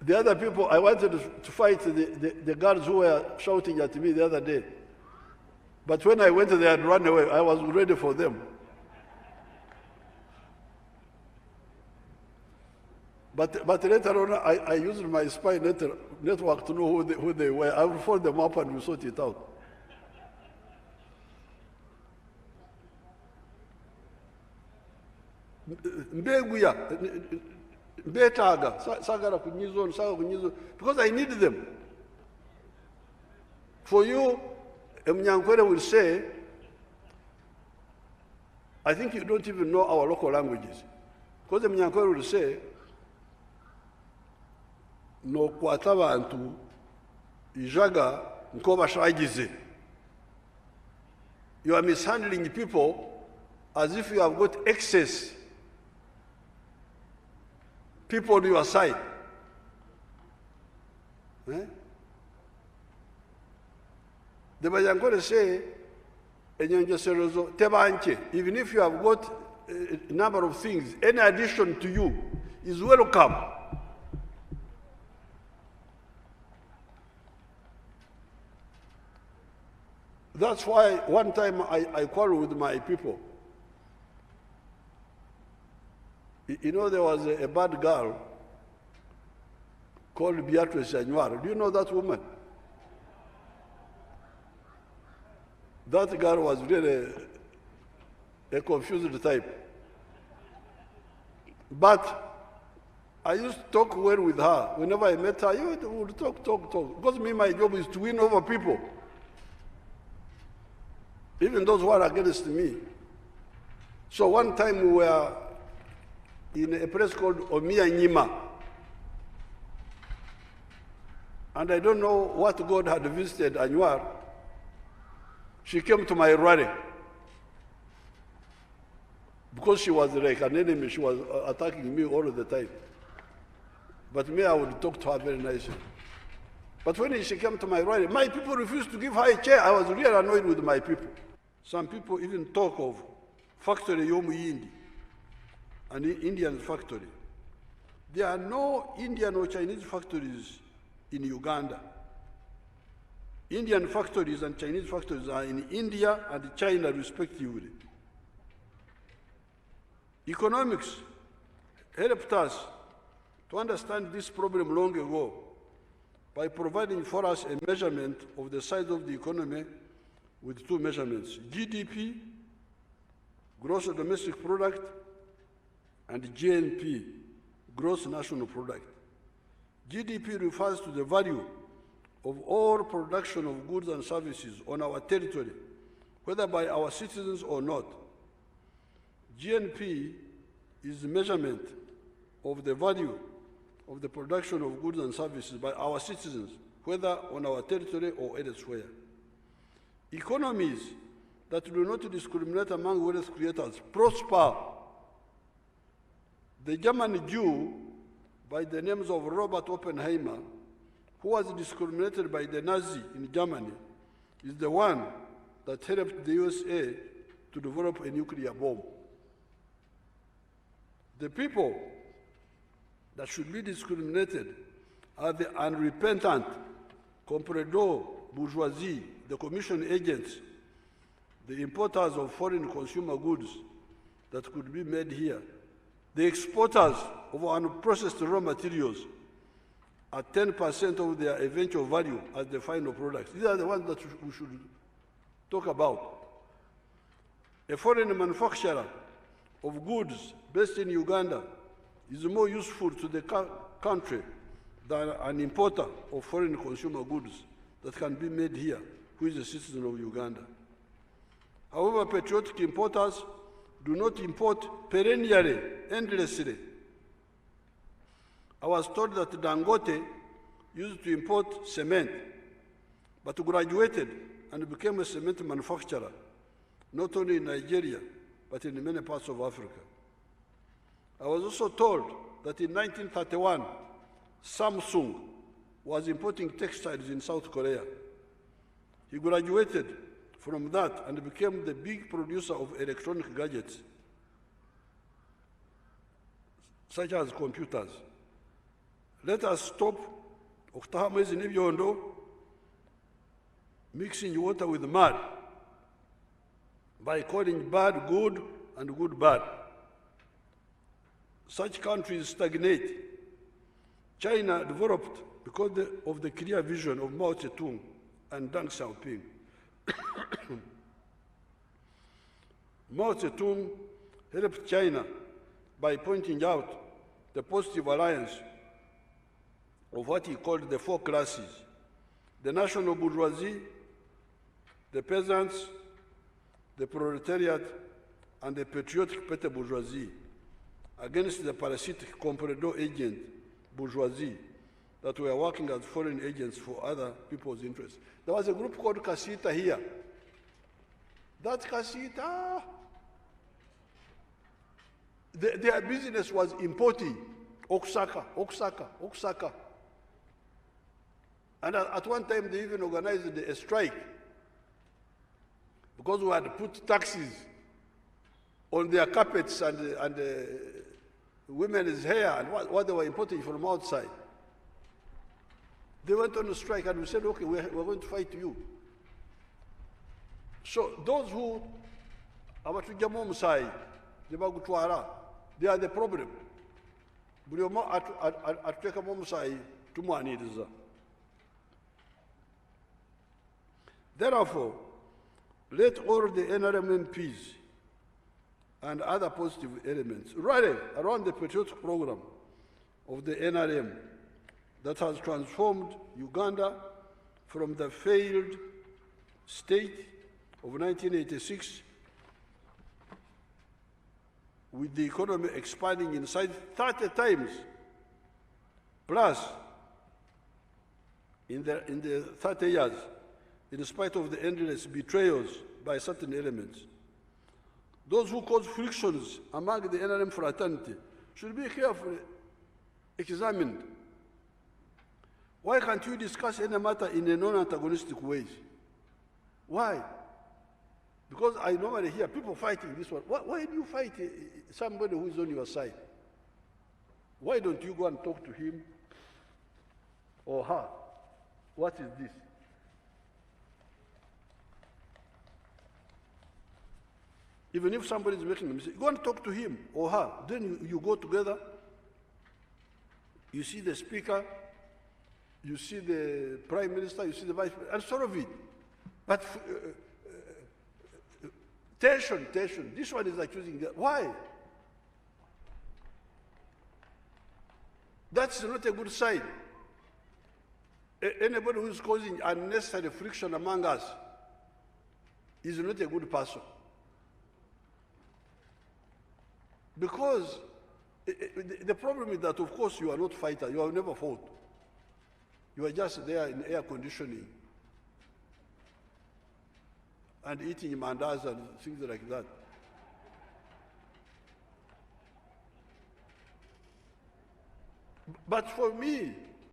The other people, I wanted to fight the guards who were shouting at me the other day. But when I went, they had run away. I was ready for them. But later on, I used my spy network to know who they were. I will phone them up and we sort it out. Mbeguya, mbetaga, sagara kunyizo, because I need them. For you, Mnyankwere will say, I think you don't even know our local languages. Because Mnyankwere will say, no kwata bantu ijaga nko bashagize. You are mishandling people as if you have got excess people on your side. The Bayankore say, even if you have got a number of things, any addition to you is welcome. That's why one time I quarreled with my people. You know, there was a bad girl called Beatrice Anywar. Do you know that woman? That girl was really a confused type. But I used to talk well with her. Whenever I met her, you would talk. Because my job is to win over people. Even those who are against me. So one time we were in a place called Omia Nyima. And I don't know what God had visited Anwar. She came to my rally. Because she was like an enemy, she was attacking me all the time. But me, I would talk to her very nicely. But when she came to my rally, my people refused to give her a chair. I was really annoyed with my people. Some people even talk of factory Yomu Yindi, an Indian factory. There are no Indian or Chinese factories in Uganda. Indian factories and Chinese factories are in India and China respectively. Economics helped us to understand this problem long ago by providing for us a measurement of the size of the economy with two measurements: GDP, gross domestic product, and GNP, gross national product. GDP refers to the value of all production of goods and services on our territory, whether by our citizens or not. GNP is the measurement of the value of the production of goods and services by our citizens, whether on our territory or elsewhere. Economies that do not discriminate among wealth creators prosper. The German Jew, by the names of Robert Oppenheimer, who was discriminated by the Nazi in Germany, is the one that helped the USA to develop a nuclear bomb. The people that should be discriminated are the unrepentant comprador bourgeoisie, the commission agents, the importers of foreign consumer goods that could be made here, the exporters of unprocessed raw materials at 10% of their eventual value as the final products. These are the ones that we should talk about. A foreign manufacturer of goods based in Uganda is more useful to the country than an importer of foreign consumer goods that can be made here, who is a citizen of Uganda. However, patriotic importers do not import perennially, endlessly. I was told that Dangote used to import cement, but graduated and became a cement manufacturer, not only in Nigeria, but in many parts of Africa. I was also told that in 1931, Samsung was importing textiles in South Korea. He graduated from that and became the big producer of electronic gadgets, such as computers. Let us stop okutahamwezi n'ebyondo, mixing water with mud by calling bad good and good bad. Such countries stagnate. China developed because of the clear vision of Mao Zedong and Deng Xiaoping. Mao Zedong helped China by pointing out the positive alliance of what he called the four classes: the national bourgeoisie, the peasants, the proletariat, and the patriotic petty bourgeoisie, against the parasitic comprador agent bourgeoisie that were working as foreign agents for other people's interests. There was a group called Kasita here. That Kasita, their business was importing Oaxaca. And at one time they even organized a strike because we had put taxes on their carpets and women's hair and what they were importing from outside. They went on a strike and we said, okay, we're going to fight you. So those who abatujjamu omusaayi ne bagutwala, they are the problem. Buli omu atuteekamu omusaayi tumwaniriza. Therefore, let all the NRM MPs and other positive elements rally around the patriotic program of the NRM that has transformed Uganda from the failed state of 1986, with the economy expanding in size 30 times plus in the 30 years, in spite of the endless betrayals by certain elements. Those who cause frictions among the NRM fraternity should be carefully examined. Why can't you discuss any matter in a non-antagonistic way? Why? Because I normally hear people fighting this one. Why do you fight somebody who is on your side? Why don't you go and talk to him or her? What is this? Even if somebody is making a mistake, go and talk to him or her. Then you go together, you see the speaker, you see the prime minister, you see the vice president, and solve it. But tension. This one is accusing that. Why? That's not a good sign. Anybody who is causing unnecessary friction among us is not a good person. Because the problem is that, of course, you are not fighter. You have never fought. You are just there in air conditioning and eating mandas and things like that. But for me,